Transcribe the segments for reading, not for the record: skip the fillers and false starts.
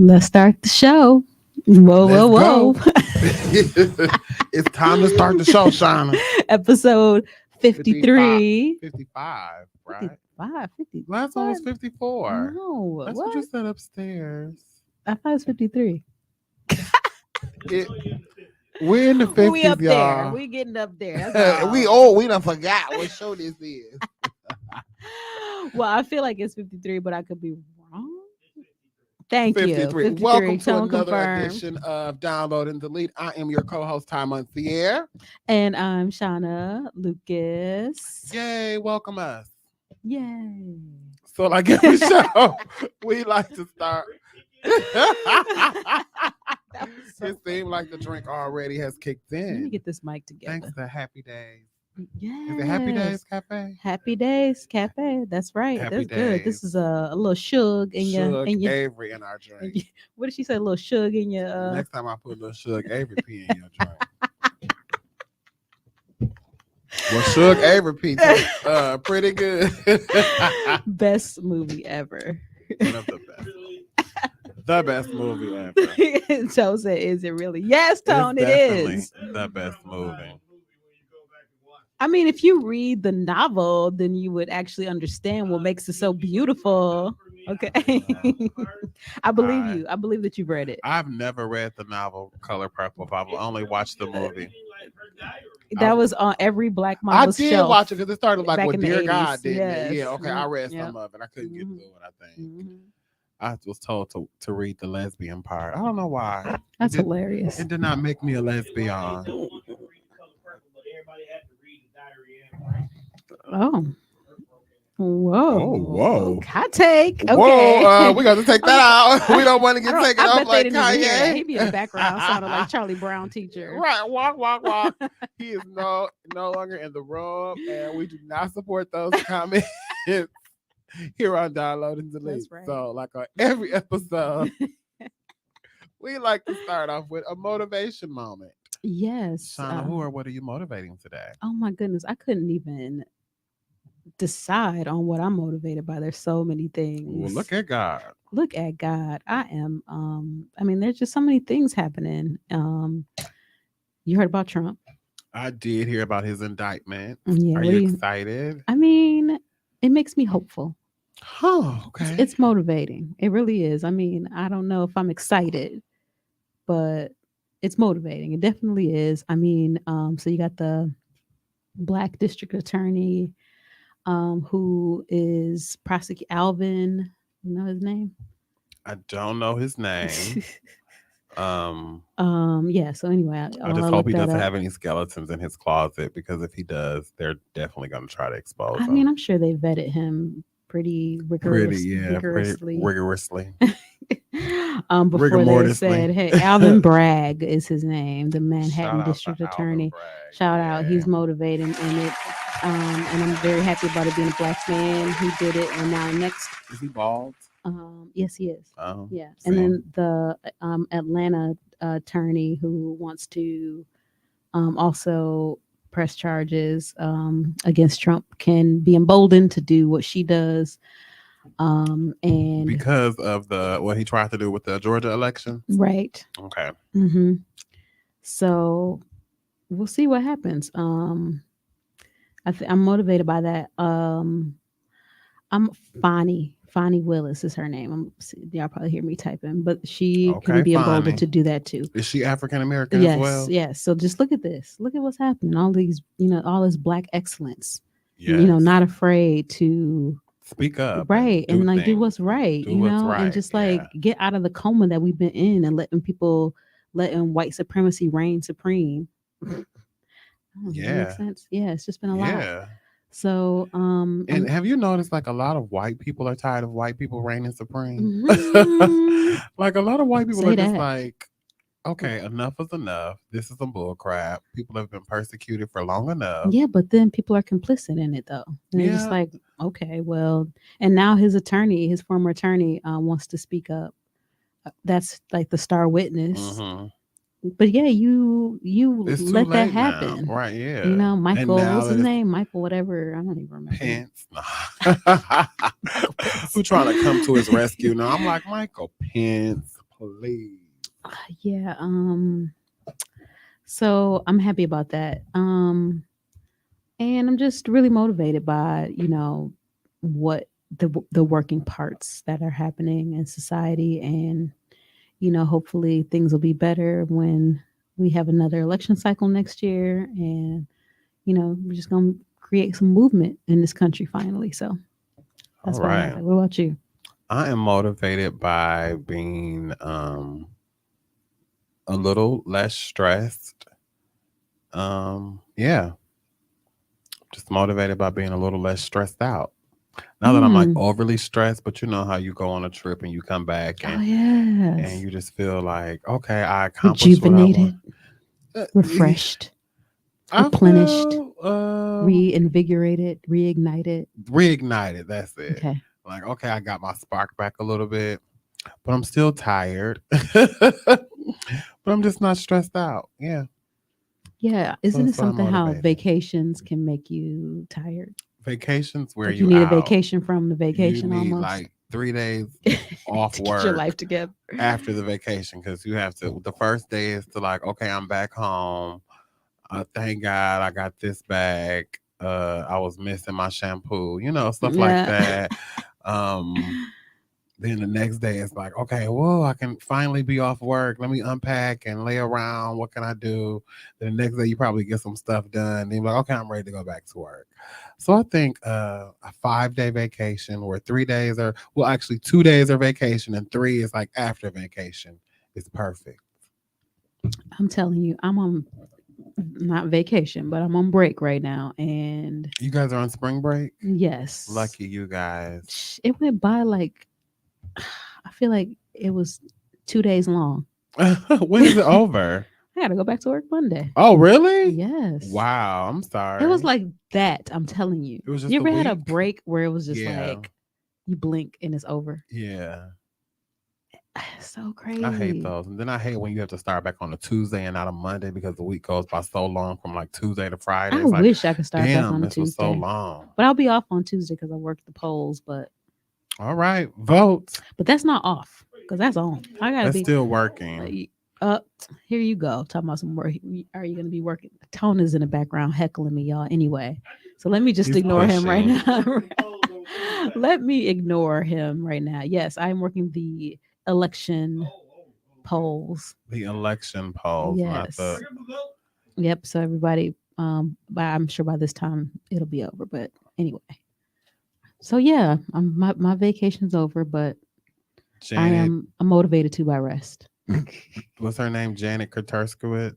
Let's start the show. Whoa, Let's whoa, go. whoa. It's time to start the show, Shauna. Episode 55. 53. 55, right? 55, 50. Last one was 54. No, That's what you what? said upstairs. I thought it was 53. It, we're in the We 50s, up there. y'all. We getting up there. That's all. We done forgot what show this is. Well, I feel like it's 53, but I could be wrong. Thank you. 53. 53. Welcome to Tone another confirmed. edition of Download and Delete. I am your co-host, Ty Monthier. And I'm Shauna Lucas. Yay, welcome us. Yay. So like every show, we like to start. It seemed like the drink already has kicked Let me in. get this mic together. Thanks to Happy Days. Yes. Is it Happy Days Cafe? Happy Days Cafe. That's right. Happy That's good. Days. This is a little shug in your Suge in your. Avery in our drink. What did she say? A little shug in your. Next time I put a little Suge Avery pee in your drink. Well, Suge Avery pee tastes, pretty good. Best movie ever. One of the best. The best movie ever. Joe said, "Is it really?" Yes, Tone. It's It definitely is. the best movie. I mean, if you read the novel, then you would actually understand what makes it so beautiful. Okay. I believe you. I believe that you've read it. I've never read the novel Color Purple. I've only watched the movie. That was on every Black I Mama's did shelf. watch it because it started like back with in the Dear 80s. God, didn't Yes. it? Yeah, okay. I read Yep. some of it. I couldn't get Mhm. through it, I think. Mhm. I was told to read the lesbian part. I don't know why. That's it did, hilarious. It did not make me a lesbian. Oh. Whoa. Oh, whoa. Hot take. Okay. Whoa, we got to take that out. We don't want to get taken I off bet like they didn't even hear that. Kanye. He'd be in the background sounding like Charlie Brown teacher. Right, walk. He is no longer in the room, and we do not support those comments here on Download and Delete. That's right. So, like on every episode, we like to start off with a motivation moment. Yes. Shauna, who or what are you motivating today? Oh my goodness. I couldn't even decide on what I'm motivated by. There's so many things. Well, look at God. Look at God. I am I mean, there's just so many things happening. You heard about Trump. I did hear about his indictment. Yeah. Are what you do you- excited? I mean, it makes me hopeful. Oh, okay. It's motivating. It really is. I mean, I don't know if I'm excited, but it's motivating. It definitely is. I mean, so you got the Black district attorney who is prosecute Alvin, you know his name? I don't know his name. Yeah, so anyway, I just hope he doesn't have any skeletons in his closet, because if he does, they're definitely going to try to expose I him. mean, I'm sure they vetted him pretty rigorously. rigorously. Before they Rigor said, "Hey, Alvin Bragg is his name, the Manhattan District Attorney." Shout out, he's motivating in it, and I'm very happy about it being a Black man who did it. And now next, Is he bald? yes, he is. Oh, Yeah, same. and then the Atlanta attorney who wants to also press charges against Trump can be emboldened to do what she does. And Because of what he tried to do with the Georgia election. right. Okay. Mm-hmm. So we'll see what happens. I'm motivated by that. I'm Fonnie Willis is her name. Y'all probably hear me typing, but she can be emboldened Fonnie. to do that too. Is she African American Yes, as well? yes. So just look at this. Look at what's happening. All these, all this Black excellence. Yes. Not afraid to Speak up. right and like do things. what's right. Do what's and right, just like get out of the coma that we've been in and letting white supremacy reign supreme. I don't know, does that make Yeah. sense? Yeah, it's just been a lot. Yeah. So And have you noticed, like, a lot of white people are tired of white people reigning supreme? Mhm. Like, a lot of white people Say are just that. like, okay, enough is enough. This is some bull crap. People have been persecuted for long enough. Yeah, but then people are complicit in it though. And they're just Yeah. like, okay, well, and now his former attorney, wants to speak up. That's like the star witness. Mhm. But yeah, you It's too let that late now. happen. Right, yeah. Michael, now what's his it's name? Michael, whatever. I don't even remember. Pence. Who trying to come to his rescue now? I'm like, Michael Pence, please. Yeah. So I'm happy about that. And I'm just really motivated by, what the working parts that are happening in society, and hopefully things will be better when we have another election cycle next year, and we're just going to create some movement in this country finally. So All that's what I have. right. What about you? I am motivated by being a little less stressed. Yeah, just motivated by being a little less stressed out. Not that I'm like Mm. overly stressed, but you know how you go on a trip and you come back Oh and yes. you just feel like, okay, I accomplished what I want. Rejuvenated, refreshed, I replenished, feel reinvigorated, reignited. reignited. That's it. Okay. Like, okay, I got my spark back a little bit, but I'm still tired. But I'm just not stressed out. Yeah. Yeah. So Isn't it that's why I'm something how motivated. vacations can make you tired? Vacations wear Like you you need a out. vacation from the You vacation need almost like 3 days off to get your work life together. after the vacation because you have to. The first day is to like, okay, I'm back home. Thank God I got this bag. I was missing my shampoo, stuff like Yeah. that. Then the next day it's like, okay, whoa, I can finally be off work. Let me unpack and lay around. What can I do? Then the next day you probably get some stuff done. Then you're like, okay, I'm ready to go back to work. So I think a 5-day vacation where 3 days are, well, actually 2 days are vacation and 3 is like after vacation is perfect. I'm telling you, I'm on not vacation, but I'm on break right now. And You guys are on spring break? yes, Lucky you guys. it went by like, I feel like it was 2 days long. When is it over? I got to go back to work Monday. Oh, really? Yes. Wow, I'm sorry. It was like that. I'm telling you. It was just You a ever had a week? break where it was just Yeah. like you blink and it's over? Yeah. So crazy. I hate those. And then I hate when you have to start back on a Tuesday and not a Monday because the week goes by so long from like Tuesday to Friday. I It's like, wish I could start back damn, on a this was so Tuesday. long. But I'll be off on Tuesday because I work the polls. But All right, vote. that's not off because that's on. I gotta That's be still working. here you go. Talking about some work. Are you gonna be working? Tone is in the background heckling me, y'all. Anyway, so let me just He's ignore him right pushing. now. Let me ignore him right now. Yes, I'm working the election polls. The election polls, not Yes. the. Yep. So everybody, I'm sure by this time it'll be over. But anyway, so yeah, my vacation's over, but Janet, I'm motivated to by rest. what's her name? Janet Kurterskowitz.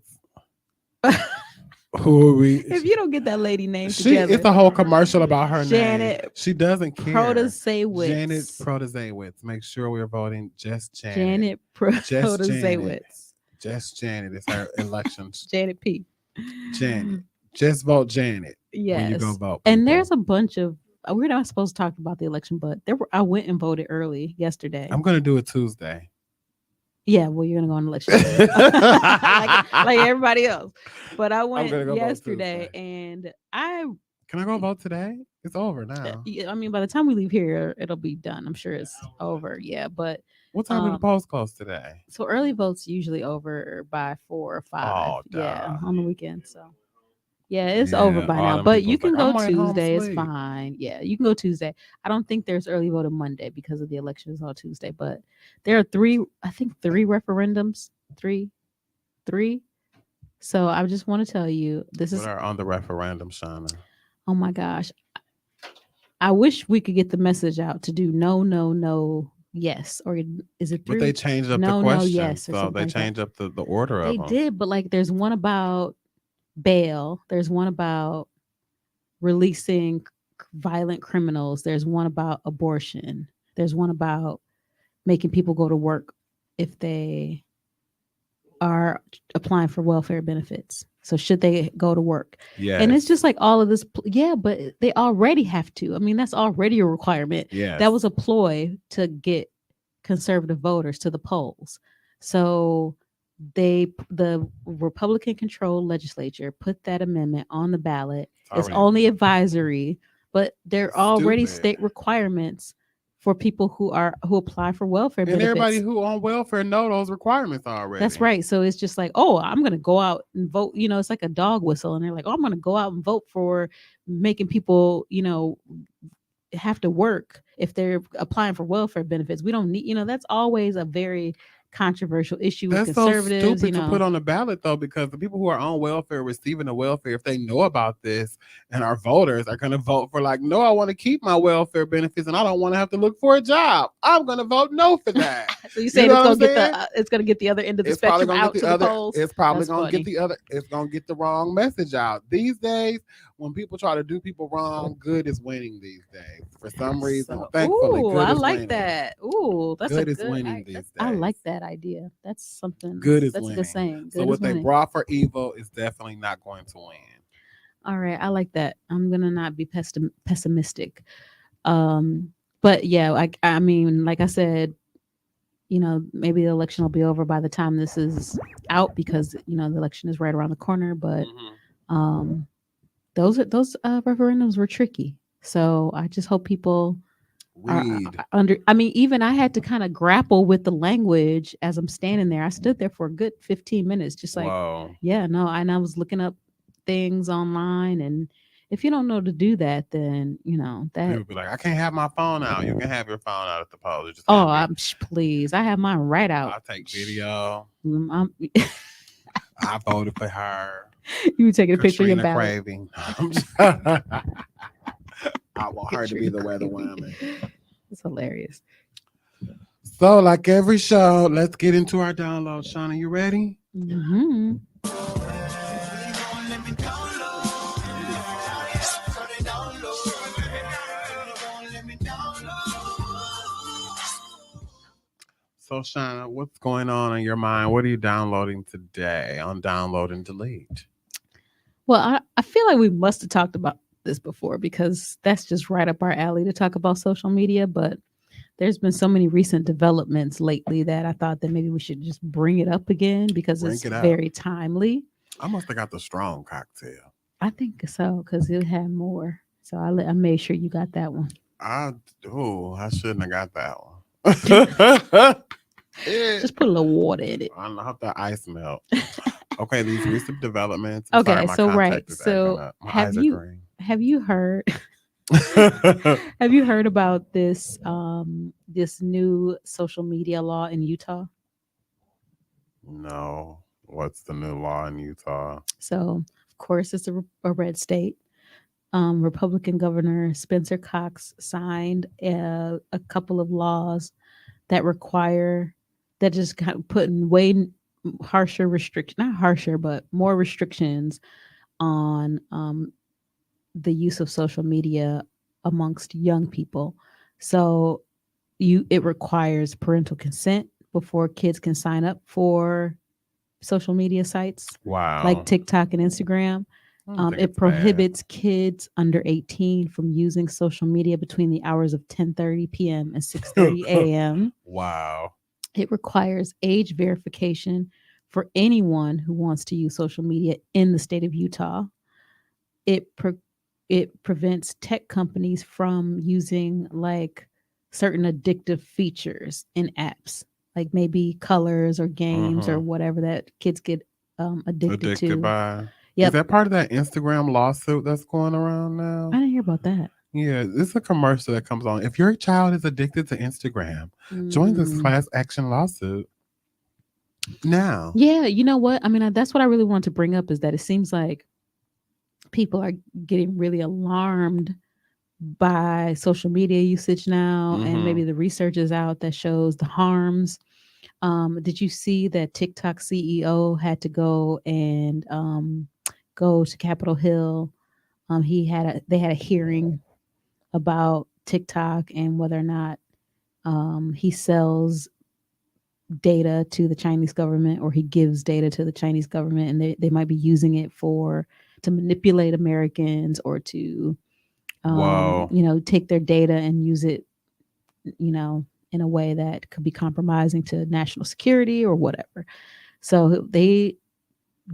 Who are we? If you don't get that lady name She together, it's a whole commercial about her name. Janet She doesn't care. Protasiewicz. Janet Protasiewicz. Make sure we're voting just Janet. Janet Protasiewicz. Just Janet is her election. Janet P. Janet. Just vote Janet when you go Yes. vote. And people. there's a bunch of we're not supposed to talk about the election, but I went and voted early yesterday. I'm gonna do it Tuesday. Yeah, well, you're gonna go on election day. like everybody else. But I went gonna go vote yesterday, Tuesday. and I Can I go vote today? It's over now. yeah, I mean, by the time we leave here, it'll be done. I'm sure it's over. Yeah, but What time did the polls close today? so early votes usually over by 4 or 5. Oh, yeah, duh. on the weekend. So yeah, it's Yeah, over by all now. them But people you was like, can "I'm go right home Tuesday. It's sleep." fine. Yeah, you can go Tuesday. I don't think there's early vote on Monday because of the elections on Tuesday. But there are three referendums. Three. So I just want to tell you, this What is are on the referendum, Shauna? oh my gosh. I wish we could get the message out to do no, yes, or is it three? But they changed up No, the no, questions, yes, or so something they like that. changed up the order They of them. did, but like there's one about bail, there's one about releasing violent criminals, there's one about abortion, there's one about making people go to work if they are applying for welfare benefits. So should they go to work? Yeah, And it's just like all of this. Yeah, but they already have to. I mean, that's already a requirement. yes. That was a ploy to get conservative voters to the polls. So the Republican controlled legislature put that amendment on the ballot. It's already only advisory, but there are already stupid. state requirements for people who apply for welfare And everybody benefits. who on welfare know those requirements That's already. right. So it's just like, oh, I'm going to go out and vote. It's like a dog whistle. And they're like, oh, I'm going to go out and vote for making people, have to work if they're applying for welfare benefits. We don't need, that's always a very controversial issue with That's so conservatives, stupid to put on the ballot, though, because the people who are on welfare, receiving the welfare, if they know about this and are voters, are going to vote for like, no, I want to keep my welfare benefits and I don't want to have to look for a job. I'm going to vote no for that. So you saying know it's what I'm going to get saying? it's going to get the other end of the It's probably spectrum gonna out get to the the other. polls? It's probably That's gonna funny. get the other. It's gonna get the wrong message out. These days, when people try to do people wrong, good is winning. These days, for some reason, So, thankfully, ooh, good I is like winning. that. Ooh, that's a Good is good. winning these I days. like that idea. That's something. Good is That's a good winning. saying. So Good is what they winning. brought for evil is definitely not going to win. All right, I like that. I'm gonna not be pessimistic. But yeah, I mean, like I said, maybe the election will be over by the time this is out because the election is right around the corner. But um, those referendums were tricky. So I just hope people Read. are under. I mean, even I had to kind of grapple with the language as I'm standing there. I stood there for a good 15 minutes, just like, Whoa. yeah, no. And I was looking up things online, and if you don't know to do that, then that. People be like, I can't have my phone out. You can have your phone out at the polls. It just Oh, can't be. please! I have mine right out. I'll take video. I'm, I voted for her. you taking a picture of your Katrina ballot. Craving. I want her to be the weather woman. It's hilarious. So, like every show, let's get into our download. Shauna, you ready? Mm-hmm. So, Shauna, what's going on in your mind? What are you downloading today on Download and Delete? Well, I feel like we must have talked about this before because that's just right up our alley to talk about social media. But there's been so many recent developments lately that I thought that maybe we should just bring it up again because Bring it's it up. very timely. I must have got the strong cocktail. I think so because it had more. So I made sure you got that one. I shouldn't have got that one. Just put a little water in it. I don't know how the ice melt. Okay, these recent developments. Okay, sorry, my so contact right, is so acting up. My have eyes you- are green. Have you heard? Have you heard about this this new social media law in Utah? No. What's the new law in Utah? So, of course, it's a red state. Republican Governor Spencer Cox signed a couple of laws that require that just kind of putting way harsher restrictions, not harsher, but more restrictions on the use of social media amongst young people. So it requires parental consent before kids can sign up for social media sites Wow. like TikTok and Instagram. It prohibits kids under 18 from using social media between the hours of 10:30 p.m. and 6:30 a.m. Wow. It requires age verification for anyone who wants to use social media in the state of Utah. It prevents tech companies from using like certain addictive features in apps, like maybe colors or games or whatever that kids get addicted to. By. Yep. Is that part of that Instagram lawsuit that's going around now? I didn't hear about that. Yeah, this is a commercial that comes on. If your child is addicted to Instagram, join this class action lawsuit now. Yeah, you know what? I mean, that's what I really want to bring up is that it seems like people are getting really alarmed by social media usage now, and maybe the research is out that shows the harms. Did you see that TikTok CEO had to go and go to Capitol Hill? They had a hearing about TikTok and whether or not he sells data to the Chinese government or he gives data to the Chinese government, and they might be using it to manipulate Americans or to take their data and use it in a way that could be compromising to national security or whatever. So they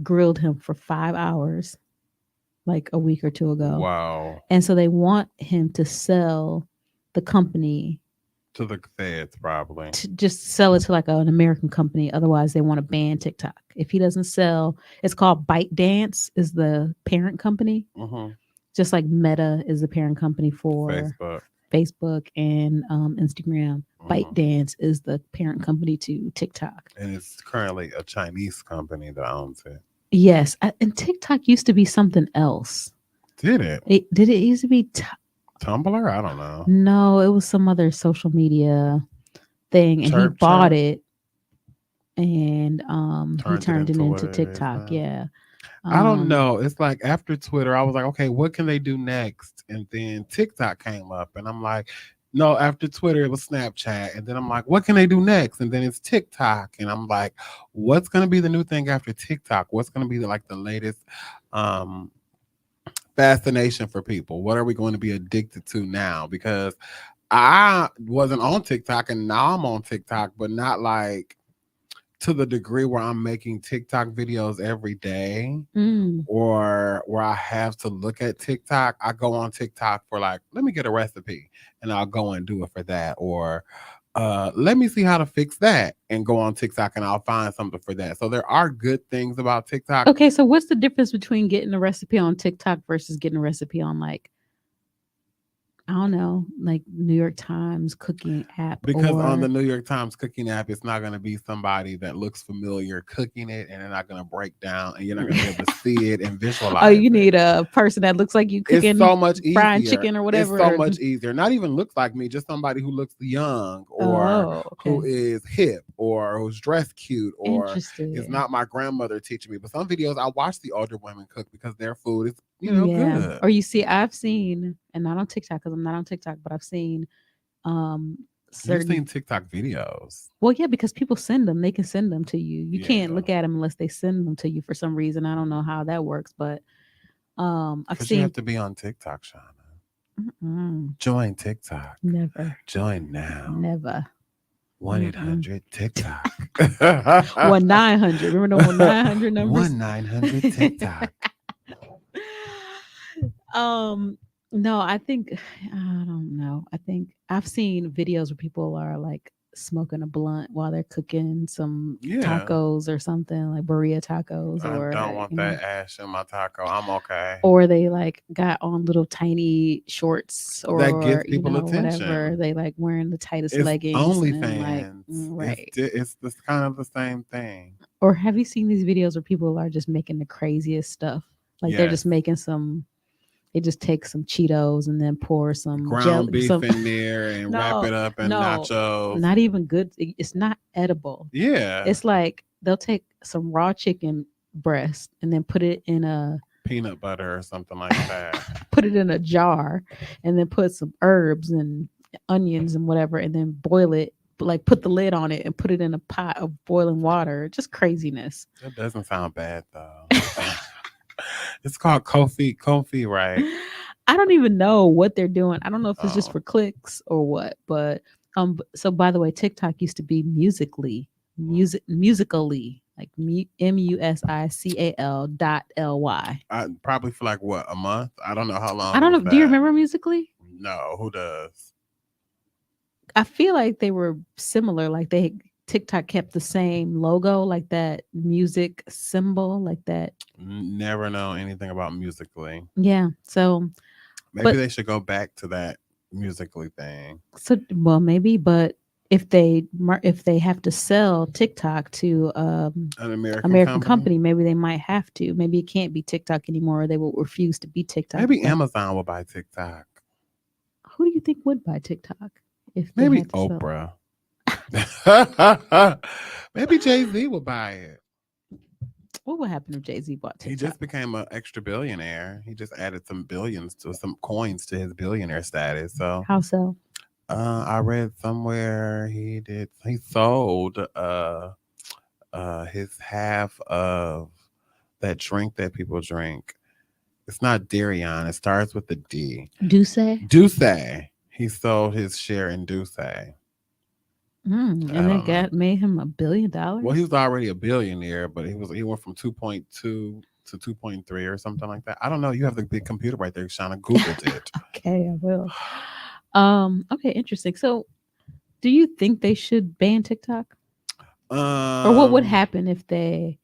grilled him for 5 hours like a week or two ago. Wow. And so they want him to sell the company To the feds, probably. to just sell it to like an American company. Otherwise, they want to ban TikTok. If he doesn't sell, it's called ByteDance is the parent company, Hmm. just like Meta is the parent company for Facebook. Facebook and Instagram. Hmm. ByteDance is the parent company to TikTok. And it's currently a Chinese company that owns it. Yes, and TikTok used to be something else. Did it? Did it used to be? Tumblr? I don't know. No, it was some other social media thing, and he Chirp bought Chirp it and he turned it turned it into what into it is TikTok. now. Yeah. I don't Um, know. It's like after Twitter, I was like, okay, what can they do next? And then TikTok came up, and I'm like, no, after Twitter, it was Snapchat. And then I'm like, what can they do next? And then it's TikTok. And I'm like, what's going to be the new thing after TikTok? What's going to be like the latest um, fascination for people? What are we going to be addicted to now? Because I wasn't on TikTok and now I'm on TikTok, but not like to the degree where I'm making TikTok videos every day mm, or where I have to look at TikTok. I go on TikTok for like, let me get a recipe and I'll go and do it for that. Or let me see how to fix that and go on TikTok and I'll find something for that. So there are good things about TikTok. okay, so what's the difference between getting a recipe on TikTok versus getting a recipe on like I don't know, like New York Times cooking app Because on the or New York Times cooking app, it's not going to be somebody that looks familiar cooking it, and they're not going to break down, and you're not going to be able to see it and oh, visualize you it. need a person that looks like you It's cooking so much frying easier. chicken or It's whatever. so much easier. Not even looks like me, just somebody who looks young or Oh, who okay. is hip or who's dressed cute or is Interesting. not my grandmother teaching me. But some videos I watch the older women cook because their food is, Yeah. good. Or you see, I've seen, and not on TikTok because I'm not on TikTok, but I've seen um You've seen certain TikTok videos. well, yeah, because people send them. They can send them to you. You can't Yeah. look at them unless they send them to you for some reason. I don't know how that works, but I've Because you have seen to be on TikTok, Shauna. mm-mm, Join TikTok. never, Join now. never. 1-800 TikTok. 1-900. Remember the 1-900 numbers? 1-900 TikTok. um, no, I think I don't know. I think I've seen videos where people are like smoking a blunt while they're cooking some Yeah. tacos or something like burrito tacos I don't or want that ash in my taco. I'm okay. or they like got on little tiny shorts That or gives people whatever attention. they like wearing the tightest It's leggings and then like OnlyFans. right. It's this kind of the same thing. Or have you seen these videos where people are just making the craziest stuff? Like they're Yes. just making some they just take some Cheetos and then pour some gel Ground beef some in there and wrap no, it up in no, nachos. not even good. It's not edible. Yeah. It's like they'll take some raw chicken breast and then Peanut butter or something like that. put it in a jar and then put some herbs and onions and whatever and then boil it like put the lid on it and put it in a pot of boiling water. Just craziness. That doesn't sound bad though. It's called Kofi, right? I don't even know what they're doing. I don't know if it's just Oh, for clicks or what, but so by the way, TikTok used to be musically like musical.ly. I probably for like what, a month? I don't know how I long it don't know. was Do you that. remember musically? No, who does? I feel like they were similar. Like TikTok kept the same logo, like that music symbol, like that. Never know anything about Musically. Yeah. So, Maybe but they should go back to that Musically thing. so well maybe, but if they have to sell TikTok to An American American company. company, maybe they might have to. Maybe it can't be TikTok anymore. Or they will refuse to be TikTok. Maybe But Amazon will buy TikTok. who do you think would buy TikTok if they Maybe had to sell? Oprah. Maybe Jay-Z will buy it. What would happen if Jay-Z bought He TikTok? just became an extra billionaire. He just added some billions to some coins to his billionaire status. So How so? I read somewhere he sold his half of that drink that people drink. It's not Darion. It starts with the D. Duce? Douce. He sold his share in Douce. And that got made him $1 billion. Well, he was already a billionaire, but he went from 2.2 to 2.3 or something like that. I don't know. You have the big computer right there, Shauna. Googled it. Okay, I will. Okay, interesting. So Do you think they should ban TikTok? Or what would happen if they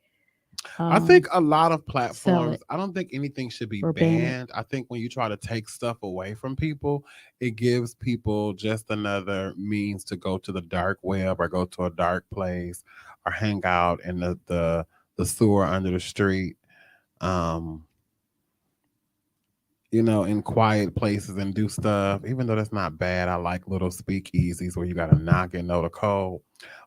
I think a lot of sell platforms, it I don't think anything should be or ban it? banned. I think when you try to take stuff away from people, it gives people just another means to go to the dark web or go to a dark place or hang out in the sewer under the street. Um, in quiet places and do stuff, even though that's not bad. I like little speakeasies where you gotta knock and know the code.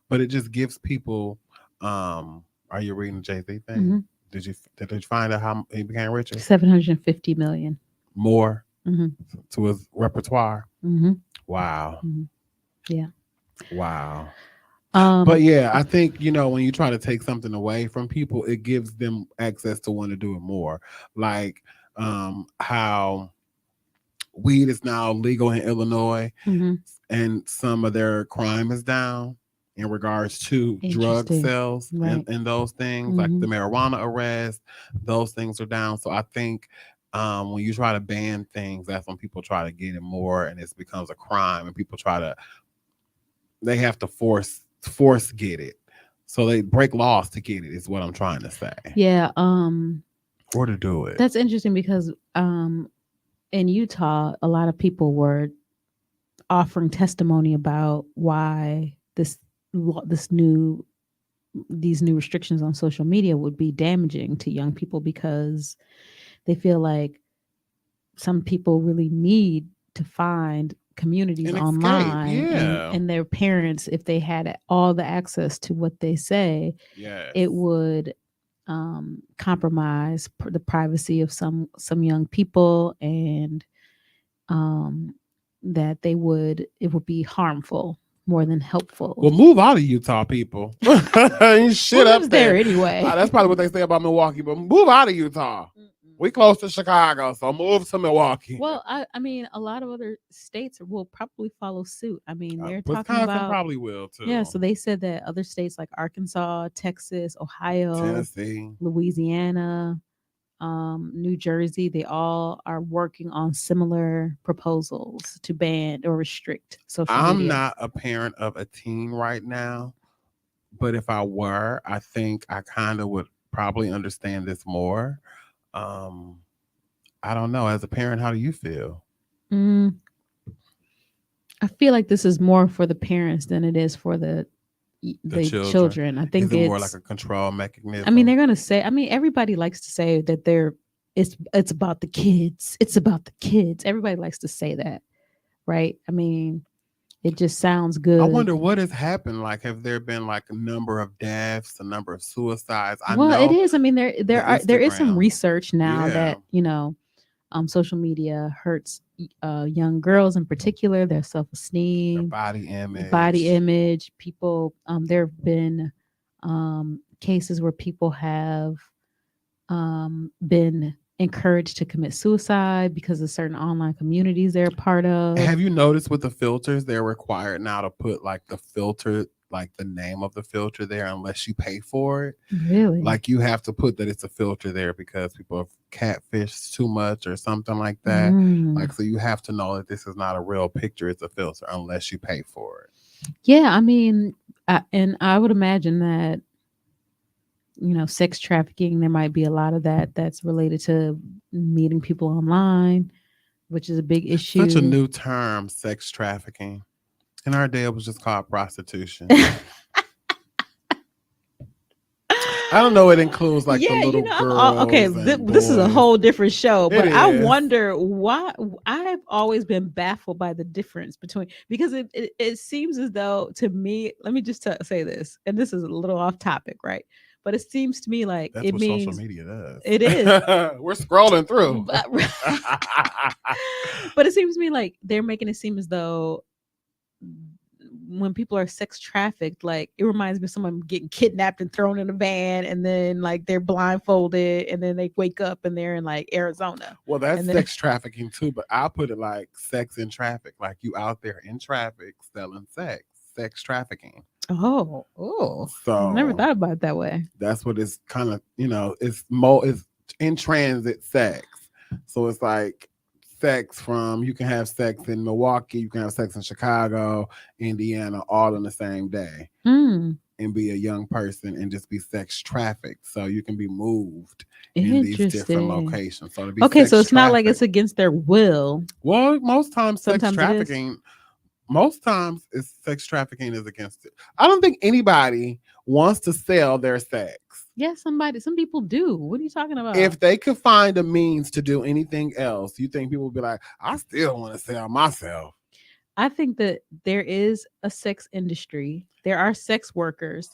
But it just gives people are you reading the Jay-Z thing? Hmm. Did you find out how he became richer? 750 million. More Hmm. to his repertoire. Hmm. Wow. Hmm. Yeah. Wow. Um, But yeah, I think, when you try to take something away from people, it gives them access to want to do it more. Like how weed is now legal in Illinois mhm. and some of their crime is down in regards to drug Interesting. sales Right. and those things, like the Hmm. marijuana arrest, those things are down. So I think when you try to ban things, that's when people try to get it more and it becomes a crime and people they have to force get it. So they break laws to get it is what I'm trying to say. Yeah. Or to do it. That's interesting because in Utah, a lot of people were offering testimony about why this new these new restrictions on social media would be damaging to young people because they feel like some people really need to find communities An escape, online yeah. and their parents, if they had all the access to what they say, Yes. it would compromise the privacy of some young people, and that it would be harmful more than helpful. Well, move out of Utah, people. You shit Who up lives there there anyway? That's probably what they say about Milwaukee, but move out of Utah. We close to Chicago, so move to Milwaukee. Well, I mean, a lot of other states will probably follow suit. I mean, they're talking Wisconsin about probably will too. yeah. So they said that other states like Arkansas, Texas, Ohio, Tennessee, Louisiana, New Jersey, they all are working on similar proposals to ban or restrict social I'm media. not a parent of a teen right now, but if I were, I think I kind of would probably understand this more. I don't know. As a parent, how do you feel? Mm, I feel like this is more for the parents than it is for the children. I think Is it it's more like a control mechanism? I mean, they're gonna say. I mean, everybody likes to say that it's about the kids. It's about the kids. Everybody likes to say that, right? I mean, it just sounds good. I wonder what has happened. Like, have there been like a number of deaths, a number of suicides? I Well, know it is. I mean, there is some Instagram. research now Yeah. that social media hurts young girls in particular, their Their self-esteem, body image. People, there have been cases where people have been encouraged to commit suicide because of certain online communities they're a part of. Have you noticed with the filters, they're required now to put like the filter, like the name of the filter there, unless you pay for it. Really? Like you have to put that it's a filter there because people have catfished too much or something like that. Like, so you have to know that this is not a real picture, it's a filter unless you pay for it. Yeah, I mean, and I would imagine that sex trafficking, there might be a lot of that's related to meeting people online, which is a big issue. Such a new term, sex trafficking. In our day, it was just called prostitution. I don't know. It includes like the little girls. Okay, this is a whole different show, but I is. wonder why. I've always been baffled by the difference between, because it seems as though, to me, let me just say this, and this is a little off topic, right? But it seems to me like that's it what means social media does. It is. We're scrolling through. But it seems to me like they're making it seem as though when people are sex trafficked, like it reminds me of someone getting kidnapped and thrown in a van, and then like they're blindfolded, and then they wake up and they're in like Arizona. Well, that's sex trafficking too, but I put it like sex in traffic, like you out there in traffic selling sex trafficking. Oh, so I never thought about it that way. That's what it's kind of, it's in transit sex. So it's like sex from, you can have sex in Milwaukee, you can have sex in Chicago, Indiana, all in the same day Mm, and be a young person and just be sex trafficked. So you can be moved in these different interesting. locations. So to be Okay, so sex it's not like it's trafficked, against their will. well, most times sex Sometimes it is. trafficking, most times it's sex trafficking is against it. I don't think anybody wants to sell their sex. Yeah, some people do. What are you talking about? If they could find a means to do anything else, you think people would be like, I still want to sell myself. I think that there is a sex industry. There are sex workers,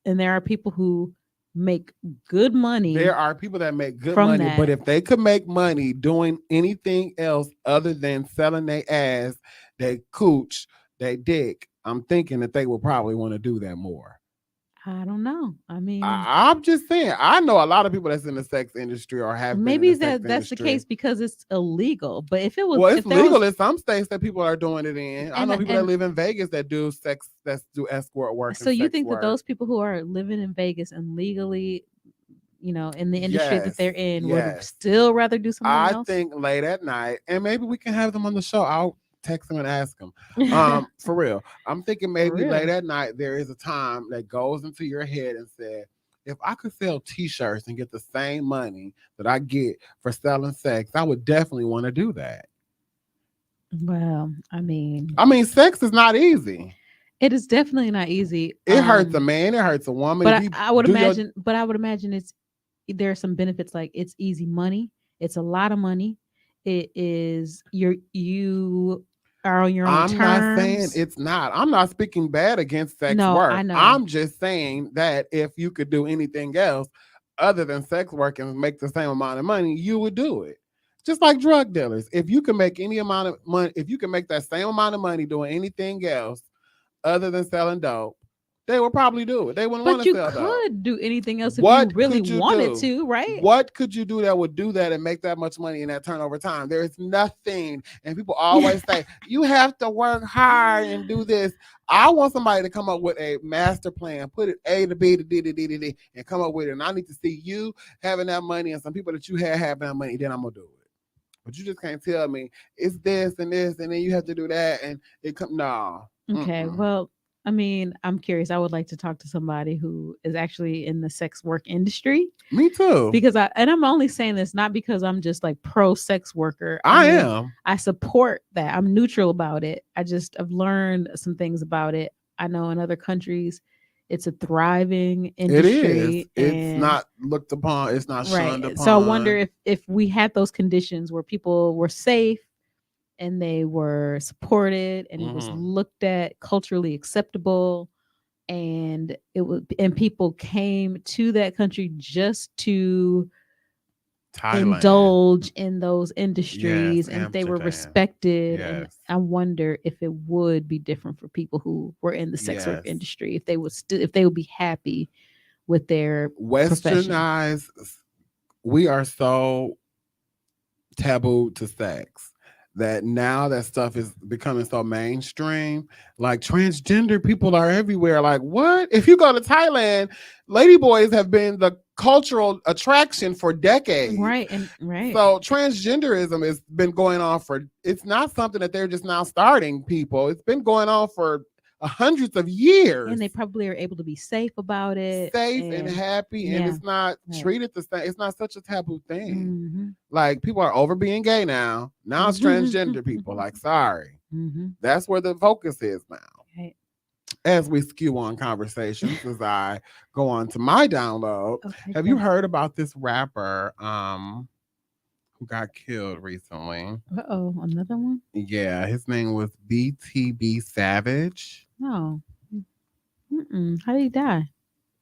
and there are people who make good money. There are people that make good From money, but that. if they could make money doing anything else other than selling their ass, they cooch, they dick, I'm thinking that they would probably want to do that more. I don't know. I mean, I'm just saying, I know a lot of people that's in the sex industry or have maybe been in the sex that's the industry. case because it's illegal. But if it was, Well, it's if there legal was, in some states that people are doing it in. I know people that live in Vegas that do sex, that do escort work. so and you sex think work. that those people who are living in Vegas and legally, you know, in the industry that Yes, they're in would yes. still rather do something I else? think late at night, and maybe we can have them on the show. I'll text them and ask them. For real. I'm thinking maybe real. late at night there is a time that goes into your head and said, if I could sell t-shirts and get the same money that I get for selling sex, I would definitely want to do that. Well, I mean, Sex is not easy. it is definitely not easy. It hurts a man, it hurts a woman. But If you I would do your- imagine, but I would imagine it's there are some benefits, like it's easy money. It's a lot of money. It is you are on your own I'm not saying terms. it's not. I'm not speaking bad against sex No, work. I know. I'm just saying that if you could do anything else other than sex work and make the same amount of money, you would do it. Just like drug dealers. If you can make any amount of money, if you can make that same amount of money doing anything else other than selling dope, they would probably do it. They wouldn't want But to you sell dope. could do anything else if What you really could you wanted do? to, right? What could you do that would do that and make that much money in that turnover time? There is nothing. And people always say, you have to work hard and do this. I want somebody to come up with a master plan, put it A to B to D to D to D, and come up with it. And I need to see you having that money and some people that you had having that money, then I'm going to do it. But you just can't tell me it's this, and then you have to do that. And it come, no. Okay, well, I mean, I'm curious. I would like to talk to somebody who is actually in the sex work industry. Me too. Because I'm only saying this not because I'm just like pro sex worker. I mean, am. I support that. I'm neutral about it. I've learned some things about it. I know in other countries it's a thriving industry. It is. It's not looked upon. It's not shunned upon. So I wonder if we had those conditions where people were safe and they were supported and it was looked at culturally acceptable, and people came to that country just to indulge in those industries, and they were respected. And I wonder if it would be different for people who were in the sex work industry, if they would be happy with their westernized profession. We are so taboo to sex that now that stuff is becoming so mainstream. Like transgender people are everywhere. Like, what? If you go to Thailand, ladyboys have been the cultural attraction for decades. Right. So transgenderism has been going on it's not something that they're just now starting, people. It's been going on for hundreds of years. And they probably are able to be safe about it. Safe and happy. And it's not treated the same. It's not such a taboo thing. Like, people are over being gay now. Now it's transgender people. Like, sorry. That's where the focus is now. Right. As we skew on conversations, as I go on to my download. Okay, have you heard about this rapper who got killed recently? Another one? Yeah, his name was BTB Savage. No. How did he die?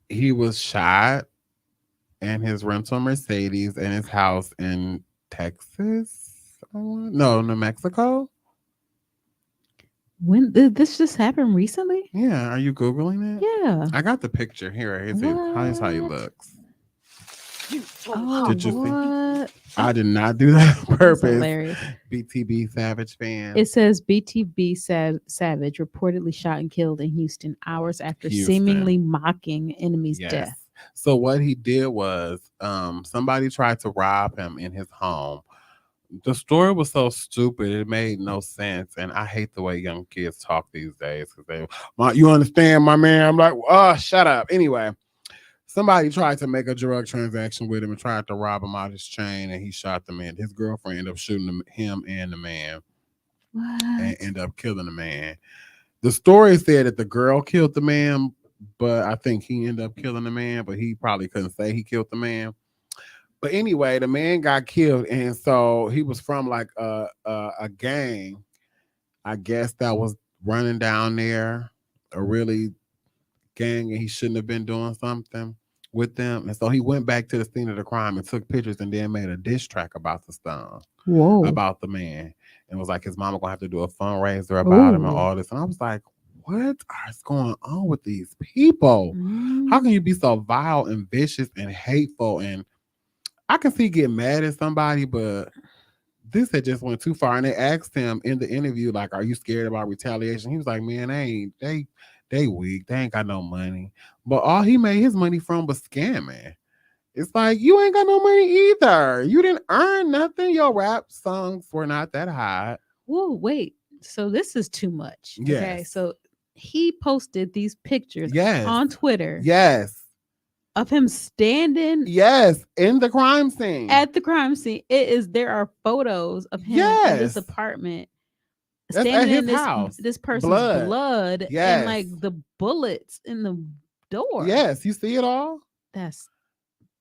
He was shot in his rental Mercedes in his house in Texas. No, New Mexico. When did this just happen? Recently? Yeah. Are you Googling it? Yeah. I got the picture here. Here's how he looks. Did you see? I did not do that on purpose. Hilarious. BTB Savage fan. It says BTB Savage reportedly shot and killed in Houston hours after seemingly mocking enemy's death. So what he did was somebody tried to rob him in his home. The story was so stupid; it made no sense, and I hate the way young kids talk these days. Because you understand, my man? I'm like, oh, shut up. Anyway, somebody tried to make a drug transaction with him and tried to rob him out his chain, and he shot the man. His girlfriend ended up shooting him and the man, and What? ended up killing the man. The story said that the girl killed the man, but I think he ended up killing the man, but he probably couldn't say he killed the man. But anyway, the man got killed, and so he was from like a gang, I guess, that was running down there, a really gang, and he shouldn't have been doing something with them. And so he went back to the scene of the crime and took pictures, and then made a diss track about the stuff, Whoa. about the man, and was like his mama gonna have to do a fundraiser about him and Oh. all this. And I was like, what is going on with these people? How Mm. can you be so vile and vicious and hateful? And I can see getting mad at somebody, but this had just went too far. And they asked him in the interview, like, "Are you scared about retaliation?" He was like, "Man, they weak. They ain't got no money." But all he made his money from was scamming. It's like, you ain't got no money either. You didn't earn nothing. Your rap songs were not that high. Whoa, wait. So this is too much. Okay. Yes. So he posted these pictures Yes. on Twitter Yes. of him standing Yes. In the crime scene. at the crime scene. There are photos of him in this Yes. apartment That's at standing his in this house. this person's Blood. blood and Yes. like the bullets in the door. Yes. You see it all? That's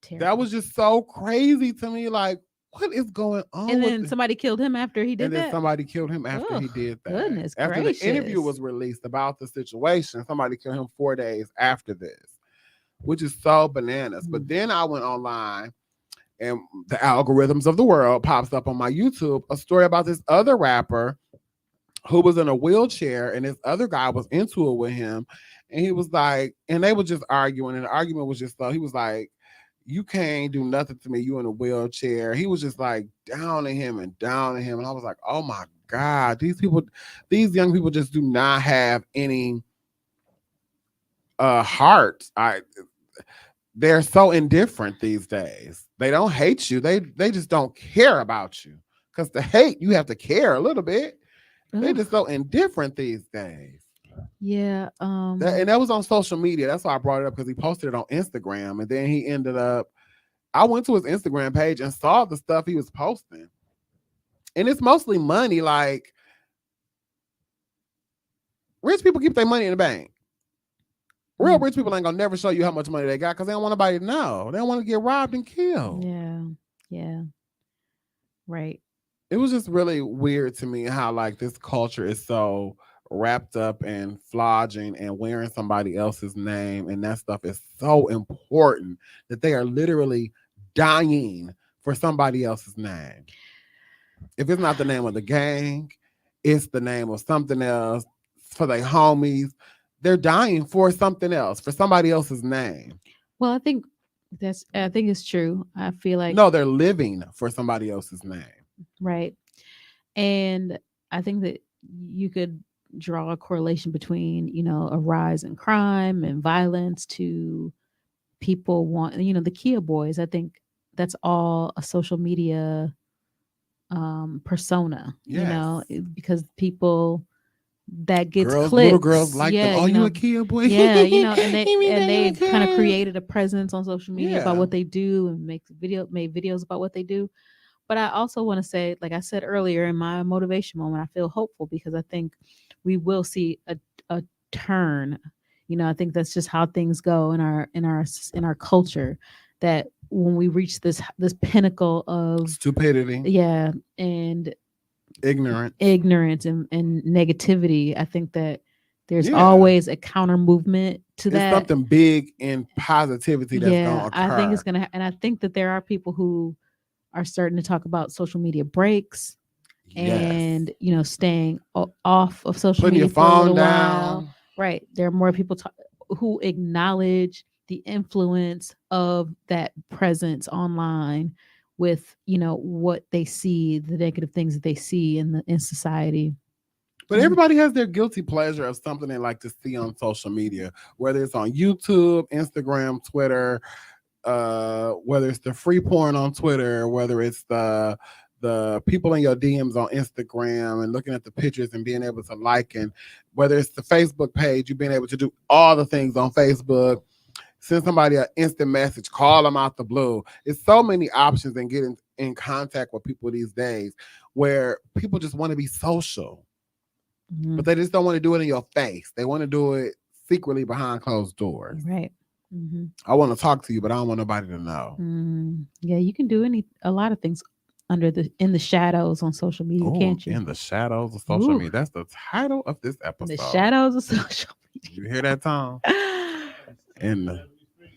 terrible. That was just so crazy to me. Like, what is going on? And with then the- somebody killed him after he did and then that. somebody killed him after he Ugh, did that. goodness after the interview gracious. was released about the situation, somebody killed him 4 days after this, which is so bananas. But Mhm. then I went online, and the algorithms of the world pops up on my YouTube a story about this other rapper who was in a wheelchair, and this other guy was into it with him, and he was like, and they were just arguing, and the argument was just so he was like, "You can't do nothing to me. You in a wheelchair." He was just like down at him and down at him, and I was like, "Oh my God, these people, these young people just do not have any heart." They're so indifferent these days. They don't hate you. They just don't care about you. Because to hate, you have to care a little bit. They Ugh. just so indifferent these days. Yeah. And that was on social media. That's why I brought it up, because he posted it on Instagram, and then he ended up. I went to his Instagram page and saw the stuff he was posting, and it's mostly money. Like, rich people keep their money in the bank. Real rich people ain't gonna never show you how much money they got, because they don't want nobody to know. They don't want to get robbed and killed. Yeah. Yeah. Right. It was just really weird to me how like this culture is so wrapped up in flogging and wearing somebody else's name, and that stuff is so important that they are literally dying for somebody else's name. If it's not the name of the gang, it's the name of something else for their homies. They're dying for something else, for somebody else's name. Well, I think it's true. I feel like No, they're living for somebody else's name. right. And I think that you could draw a correlation between, a rise in crime and violence to people the Kia boys. I think that's all a social media persona, Yes. because people that gets Girls, clicks. little girls like them. Oh, you a Kia boy? Yeah, and You mean they that you a kind of kid? created a presence on social media about Yeah. what they do and made videos about what they do. But I also want to say, like I said earlier in my motivation moment, I feel hopeful because I think we will see a turn. I think that's just how things go in our culture. That when we reach this pinnacle of Stupidity, and ignorance, and negativity, I think that there's Yeah. always a counter movement to It's that. something big in positivity that's gonna occur. I think it's gonna, and I think that there are people who are starting to talk about social media breaks and staying off of social Putting media your for a phone little down. while. Right, there are more people who acknowledge the influence of that presence online with what they see, the negative things that they see in society. But everybody has their guilty pleasure of something they like to see on social media, whether it's on YouTube, Instagram, Twitter, whether it's the free porn on Twitter, whether it's the the people in your DMs on Instagram and looking at the pictures and being able to like, and whether it's the Facebook page, you've been able to do all the things on Facebook. Send somebody an instant message, call them out the blue. It's so many options and getting in contact with people these days where people just want to be social, but they just don't want to do it in your face. They want to do it secretly behind closed doors. Right. I want to talk to you, but I don't want nobody to know. Yeah, you can do a lot of things in the shadows on social media, can't you? In the shadows of social media. That's the title of this episode. In the shadows of social media. You hear that, Tom?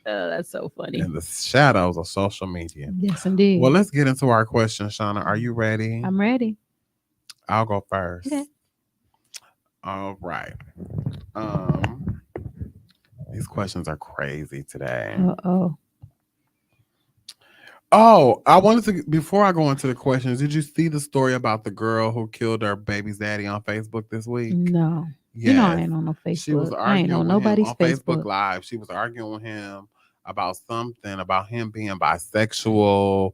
That's so funny. In the shadows of social media. Yes, indeed. Well, let's get into our question, Shauna. Are you ready? I'm ready. I'll go first. Okay. All right. These questions are crazy today. Oh, I wanted to, before I go into the questions, did you see the story about the girl who killed her baby's daddy on Facebook this week? No. Yes. You know I ain't on no Facebook. She was I ain't on nobody's on Facebook Live. She was arguing with him about something, about him being bisexual.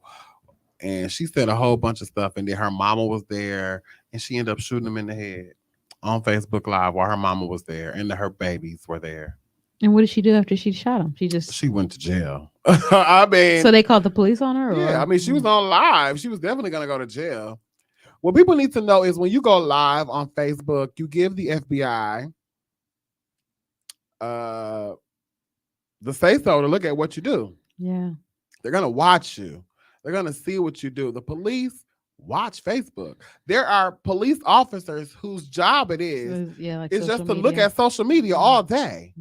And she said a whole bunch of stuff. And then her mama was there and she ended up shooting him in the head on Facebook Live while her mama was there and her babies were there. And what did she do after she shot him? She went to jail. I mean, so they called the police on her? Yeah, I mean, she was on live. She was definitely going to go to jail. What people need to know is when you go live on Facebook, you give the FBI the say-so to look at what you do. Yeah. They're going to watch you. They're going to see what you do. The police watch Facebook. There are police officers whose job it is it's just to look at social media all day.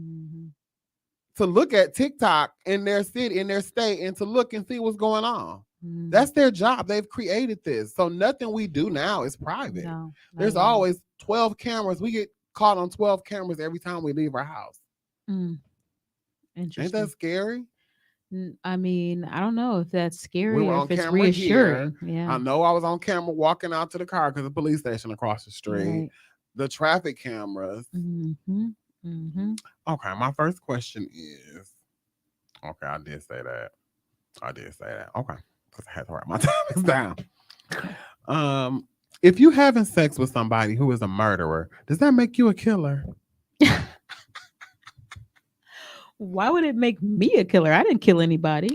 To look at TikTok in their city, in their state, and to look and see what's going on. That's their job. They've created this. So nothing we do now is private. No, there's always 12 cameras. We get caught on 12 cameras every time we leave our house. Interesting. Ain't that scary? I mean, I don't know if that's scary or if it's reassuring. Yeah. I know I was on camera walking out to the car because the police station across the street. Right. The traffic cameras. Okay, my first question is, okay, I did say that. Okay, because I had to write my topics down. If you having sex with somebody who is a murderer, does that make you a killer? Why would it make me a killer? I didn't kill anybody.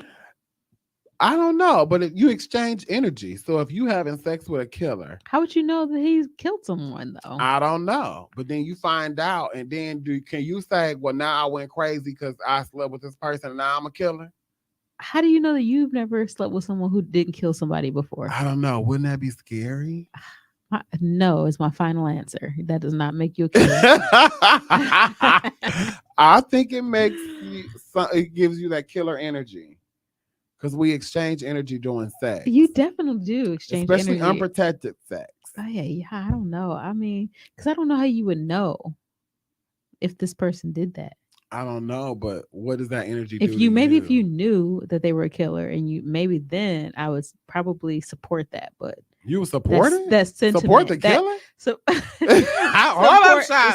I don't know, but you exchange energy. So if you having sex with a killer, how would you know that he's killed someone though? I don't know. But then you find out, and then can you say, well, now I went crazy because I slept with this person and now I'm a killer? How do you know that you've never slept with someone who didn't kill somebody before? I don't know. Wouldn't that be scary? No, is my final answer. That does not make you a killer. I think it gives you that killer energy. Because we exchange energy during sex. You definitely do exchange especially energy. Unprotected sex. Oh, yeah, I don't know. I mean, because I don't know how you would know if this person did that. I don't know, but what does that energy do? If you knew that they were a killer, and then I would probably support that. But you support it? That sentiment. Support the killer?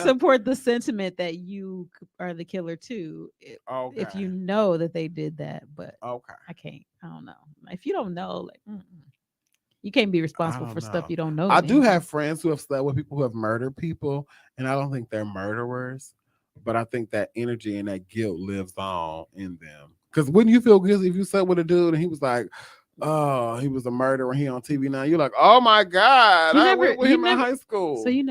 Support the sentiment that you are the killer too. If you know that they did that, but I can't. I don't know. If you don't know, you can't be responsible for stuff you don't know. I do have friends who have slept with people who have murdered people, and I don't think they're murderers. But I think that energy and that guilt lives on in them. Because wouldn't you feel guilty if you slept with a dude and he was like, oh, he was a murderer and he on TV now? You're like, oh my God, I went with him in high school. So you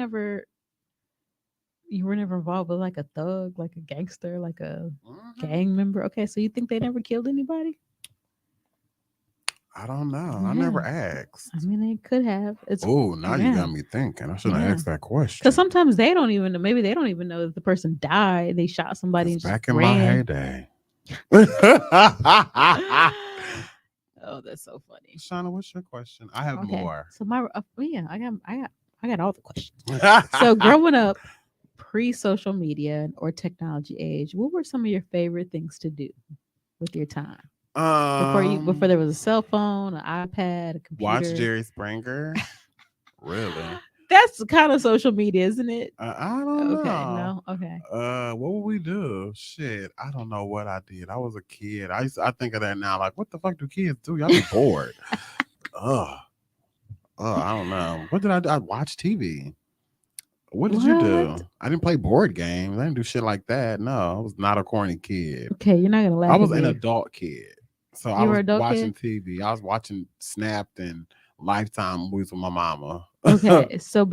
were never involved with like a thug, like a gangster, like a gang member. Okay, so you think they never killed anybody? I don't know. Yeah. I never asked. I mean, they could have. You got me thinking. I shouldn't have asked that question. Because sometimes they don't even know. Maybe they don't even know that the person died. They shot somebody. Back in my heyday. Oh, that's so funny. Shauna, what's your question? I have more. So I got all the questions. So growing up, pre-social media or technology age, what were some of your favorite things to do with your time? Before there was a cell phone, an iPad, a computer. Watch Jerry Springer. Really? That's the kind of social media, isn't it? I don't know. Okay, no, okay. What would we do? Shit, I don't know what I did. I was a kid. I think of that now, like, what the fuck do kids do? Y'all be bored. Oh, I don't know. What did I do? I watched TV. What did you do? What? I didn't play board games. I didn't do shit like that. No, I was not a corny kid. Okay, you're not gonna laugh I at was an me. adult kid. So I You were was an adult watching kid? TV. I was watching Snapped and Lifetime movies with my mama. Okay, so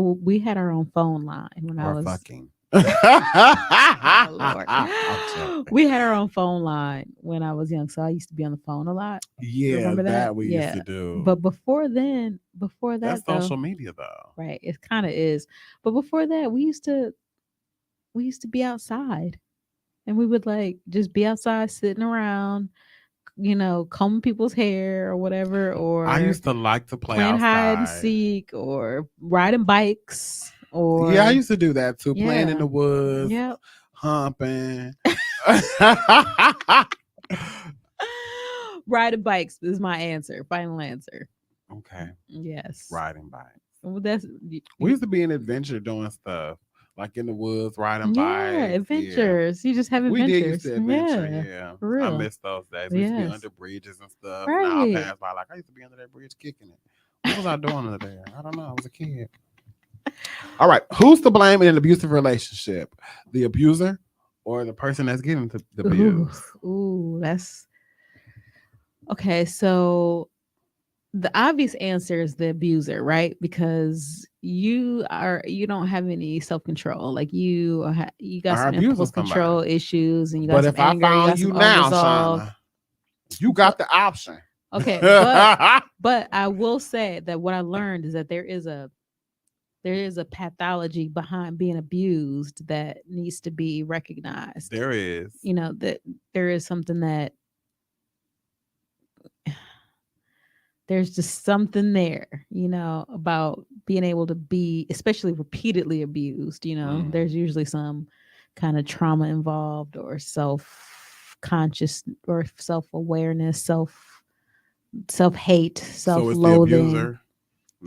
we had our own phone line when I Or was. fucking. Oh Lord, I'm joking. we had our own phone line when I was young, so I used to be on the phone a lot. Yeah, Remember that? that we used Yeah. to do. But before that That's though, social media though. right? It kind of is. But before that, we used to be outside, and we would like just be outside sitting around, combing people's hair or whatever, I or used to like to play playing hide and outside. seek, or riding bikes, or Yeah, I used to do that too. Playing in yeah, the woods, yep. humping. Riding bikes is my answer. Final answer. Okay, Yes. riding bikes. Well, that's We used to be in adventure doing stuff like in the woods, riding yeah, bikes. adventures. You just have We did used adventures. to adventure, Yeah, yeah. for I real. miss those days. We used to be Yes. under bridges and stuff. Now I Right. pass by like I used to be under that bridge kicking it. What was I doing under there? I don't know. I was a kid. All right. Who's to blame in an abusive relationship? The abuser or the person that's getting the abuse? Ooh, that's okay. So the obvious answer is the abuser, right? Because you don't have any self control. Like you got Or some abusing impulse control somebody. issues, and you got But some if I anger. You got found you some now, unresolved. Shauna, you got the option. Okay, but I will say that what I learned is that there is a pathology behind being abused that needs to be recognized. There is. That there is something that there's just something there, about being able to be, especially repeatedly abused. There's usually some kind of trauma involved, or self-conscious, or self-awareness, self-hate, So it's the self-loathing. abuser.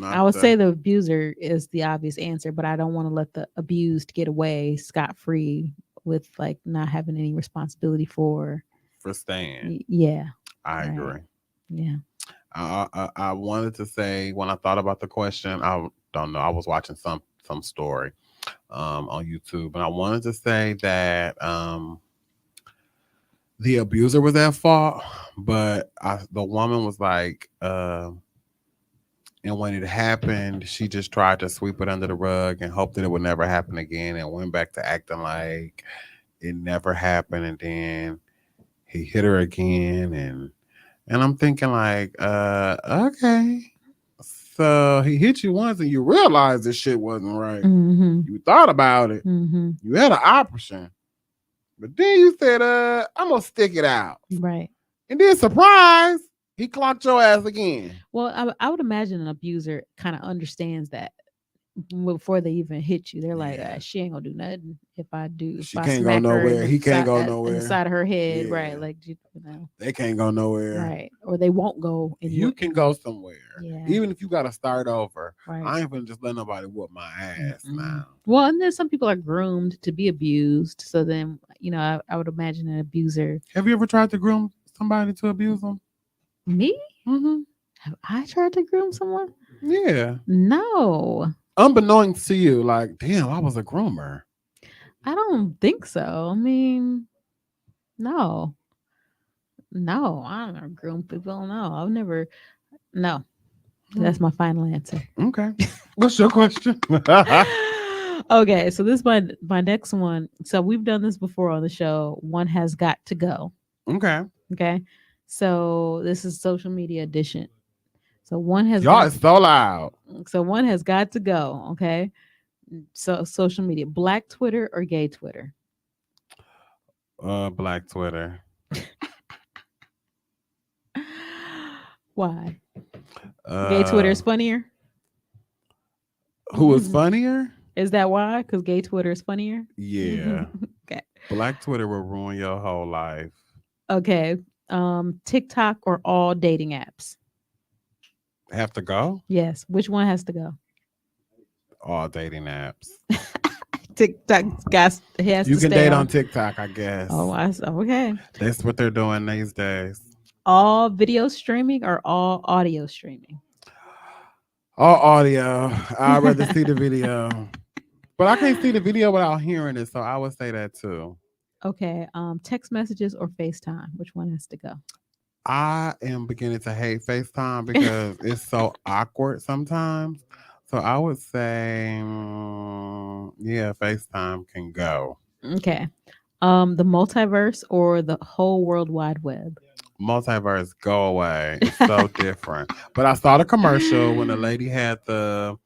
I would say the abuser is the obvious answer, but I don't want to let the abused get away scot-free with like not having any responsibility for staying. Yeah. I Right. agree. Yeah. I wanted to say when I thought about the question, I don't know. I was watching some story on YouTube, and I wanted to say that the abuser was at fault, but the woman was like, and when it happened, she just tried to sweep it under the rug and hoped that it would never happen again, and went back to acting like it never happened. And then he hit her again, and I'm thinking like, okay. So he hit you once and you realized this shit wasn't right. Mm-hmm. You thought about it. Mm-hmm. You had an option. But then you said, I'm going to stick it out. Right. And then surprise, he clocked your ass again. Well, I would imagine an abuser kind of understands that before they even hit you. They're like, Yeah. she ain't gonna do nothing if I do. She if I can't go smack her in nowhere. the He can't side- go in nowhere. the side of her head, Yeah. right? Like, They can't go nowhere. right? Or they won't go. You can go somewhere. Yeah. Even if you got to start over. Right. I ain't gonna just let nobody whoop my ass now. Well, and then some people are groomed to be abused. So then, I would imagine an abuser. Have you ever tried to groom somebody to abuse them? Me? Mm-hmm. Have I tried to groom someone? Yeah. No. Unbeknownst to you, like, damn, I was a groomer. I don't think so. I mean, no, I don't groom people. No, I've never. No, that's my final answer. Okay. What's your question? Okay, so this is my next one. So we've done this before on the show. One has got to go. Okay. Okay, so this is social media edition. So one has Y'all is so loud. So one has got to go. Okay, so social media: Black Twitter or gay Twitter? Black Twitter. Why? Gay Twitter is funnier. Who is funnier? Is that why? Because gay Twitter is funnier? Yeah. Okay. Black Twitter will ruin your whole life. Okay. TikTok or all dating apps? Have to go? Yes. Which one has to go? All dating apps. TikTok has You to can stay date on on TikTok, I guess. Oh, okay. That's what they're doing these days. All video streaming or all audio streaming? All audio. I'd rather see the video. But I can't see the video without hearing it, so I would say that too. Okay. Text messages or FaceTime? Which one has to go? I am beginning to hate FaceTime because it's so awkward sometimes. So I would say, yeah, FaceTime can go. Okay. The multiverse or the whole World Wide Web? Multiverse, go away. It's so different. But I saw the commercial when the lady had the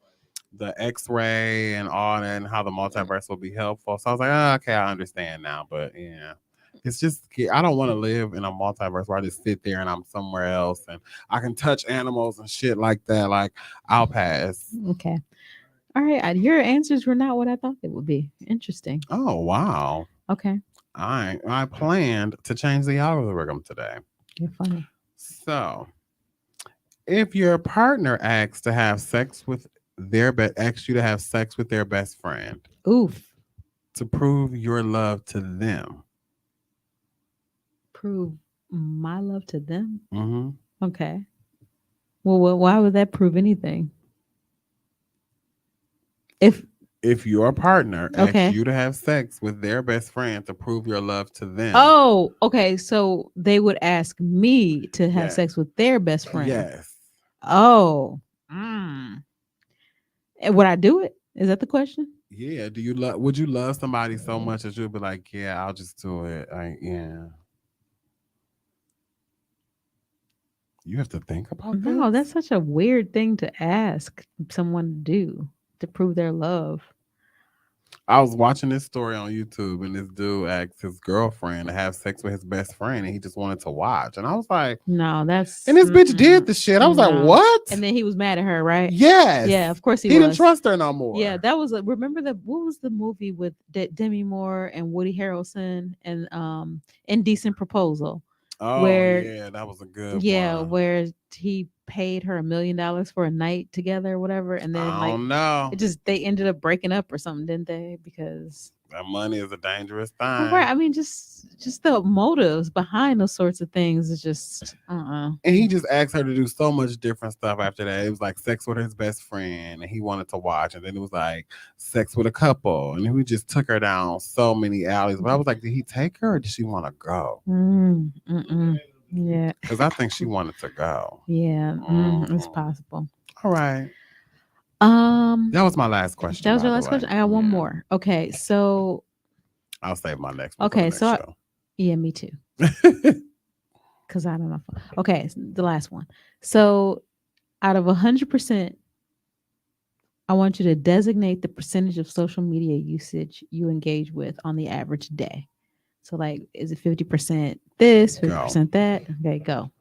X-ray and all that, and how the multiverse will be helpful. So I was like, oh, okay, I understand now. But yeah, it's just I don't want to live in a multiverse where I just sit there and I'm somewhere else and I can touch animals and shit like that. Like I'll pass. Okay. All right. Your answers were not what I thought they would be. Interesting. Oh wow. Okay. I planned to change the algorithm today. You're funny. So if your partner asks to have sex with asks you to have sex with their best friend Oof. to prove your love to them. Prove my love to them? Mm-hmm. Okay. Well, why would that prove anything? If Your partner okay. asks you to have sex with their best friend to prove your love to them. Oh, okay. So they would ask me to have sex with their best friend. Yes. Oh. And would I do it? Is that the question? Yeah. Would you love somebody so much that you'd be like, yeah, I'll just do it? Yeah. You have to think about that. No, that's such a weird thing to ask someone to do to prove their love. I was watching this story on YouTube, and this dude asked his girlfriend to have sex with his best friend, and he just wanted to watch. And I was like, no, that's. And this bitch did the shit. I was like, what? And then he was mad at her, right? Yes. Yeah, of course he didn't trust her no more. Yeah, that was. Remember what was the movie with Demi Moore and Woody Harrelson and Indecent Proposal? Oh, where yeah, that was a good one. where he paid her $1 million for a night together or whatever, and then I don't know. they ended up breaking up or something, didn't they? Because that money is a dangerous thing. Right. I mean, just the motives behind those sorts of things is just And he just asked her to do so much different stuff after that. It was like sex with his best friend, and he wanted to watch, and then it was like sex with a couple, and he just took her down so many alleys. But I was like, did he take her, or did she want to go? Yeah, because I think she wanted to go. Yeah, it's possible. All right. That was my last question. That was your last question. I got one more. Okay, so I'll save my next one. Okay, so yeah, me too. Because I don't know. Okay, the last one. So out of 100%, I want you to designate the percentage of social media usage you engage with on the average day. So, like, is it 50% this, 50% that? Okay, go.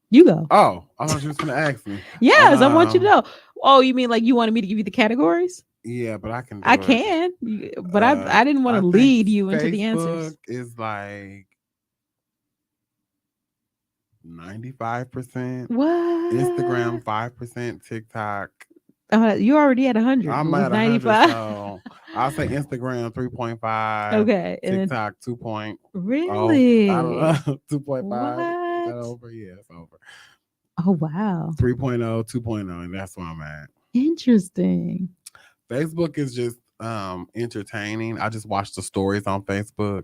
You go. Oh, I thought you was going to ask me. Yes, I want you to know. Oh, you mean like you wanted me to give you the categories? Yeah, but I can. I can, but I didn't want to lead you into the answers. Facebook is like 95%. What? Instagram 5%. TikTok. You already at 100. I'm at 95. So I'll say Instagram 3.5. Okay. TikTok 2. Point. Really? I don't know. 2.5. Over? Yeah, it's over. Oh wow. 3.0, 2.0, and that's where I'm at. Interesting. Facebook is just entertaining. I just watch the stories on Facebook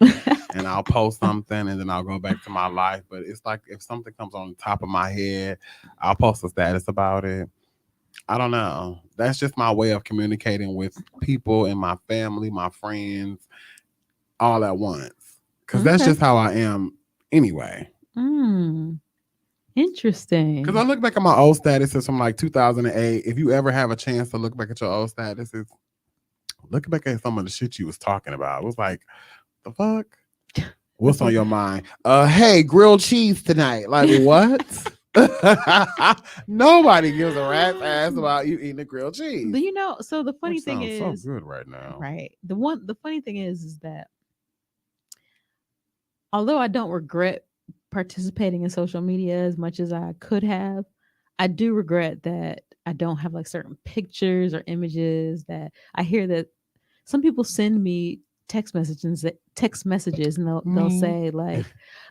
and I'll post something and then I'll go back to my life. But it's like if something comes on the top of my head, I'll post a status about it. I don't know. That's just my way of communicating with people in my family, my friends, all at once. Because that's just how I am anyway. Interesting. Because I look back at my old statuses from like 2008. If you ever have a chance to look back at your old statuses, look back at some of the shit you was talking about. It was like, the fuck? What's on your mind? Hey, grilled cheese tonight. Like, what? Nobody gives a rat's ass about you eating a grilled cheese. Do you know? So the funny thing is, so good right now. Right. The funny thing is that although I don't regret participating in social media as much as I could have, I do regret that I don't have like certain pictures or images that I hear that some people send me text text messages and they'll Me. say like,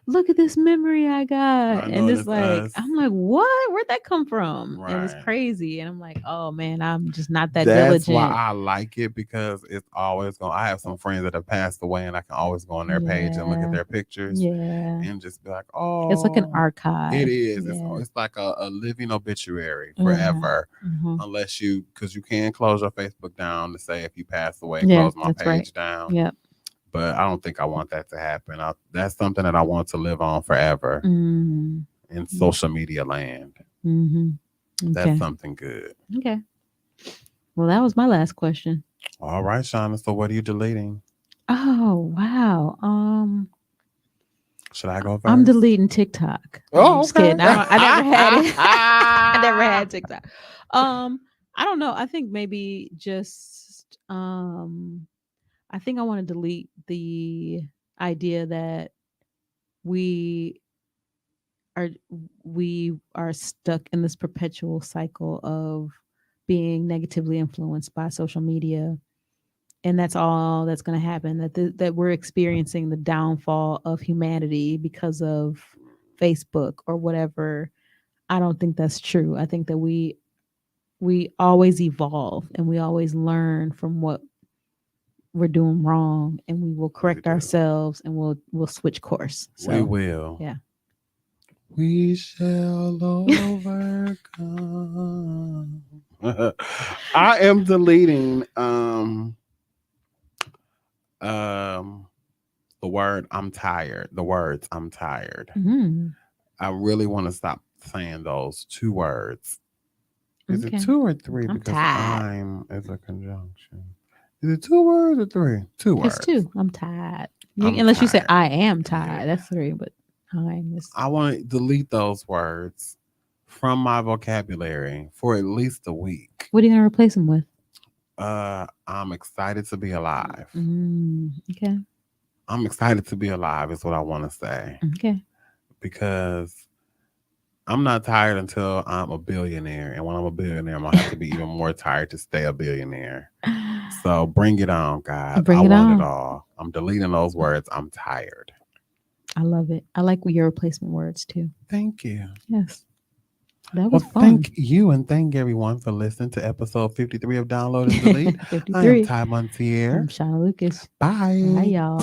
look at this memory I got. I know, And and it's it's like, us. I'm like, what? Where'd that come from? And it's Right. crazy. And I'm like, oh man, I'm just not that That's why diligent. I like it, because it's always going. I have some friends that have passed away, and I can always go on their page and look at Yeah. their pictures Yeah. and just be like, oh, It's like an archive. it is. Yeah. It's like a living obituary Yeah. forever, Mhm. unless you, because you can close your Facebook down to say if you pass away, Yeah, close my that's page right. down. Yep. But I don't think I want that to happen. That's something that I want to live on forever Mm. in social media land. Mm-hmm. That's Okay. something good. Okay. Well, that was my last question. All right, Shauna. So what are you deleting? Oh wow. Should I go 1st? I'm deleting TikTok. No, I'm just kidding. I never had it. I never had TikTok. I don't know. I think maybe just I think I want to delete the idea that we are we are stuck in this perpetual cycle of being negatively influenced by social media, and that's all that's going to happen, that we're experiencing the downfall of humanity because of Facebook or whatever. I don't think that's true. I think that we always evolve and we always learn from what we're doing wrong, and we will correct do. ourselves and we'll switch course. We So will. yeah. We shall overcome. I am deleting the word I'm tired. The words I'm tired. Mhm. I really want to stop saying those two words. Is Okay. it two or three? I'm Because tired. I'm is a conjunction. Is it 2 words or 3? 2 words. It's two. I'm tired. I'm Unless you say tired. I am tired. Yeah. That's three, but I'm is I want to delete those words from my vocabulary for at least a week. what are you gonna replace them with? I'm excited to be alive. Okay. I'm excited to be alive is what I want to say, Okay. because I'm not tired until I'm a billionaire, and when I'm a billionaire, I'm gonna have to be even more tired to stay a billionaire. So bring it on, God. Bring I it want on. it all. I'm deleting those words. I'm tired. I love it. I like your replacement words too. Thank you. Yes. That Well, was fun. thank you, and thank everyone for listening to episode 53 of Download and Delete. I am 53. Ty I'm Montier. Shauna Lucas. Bye. Bye, y'all.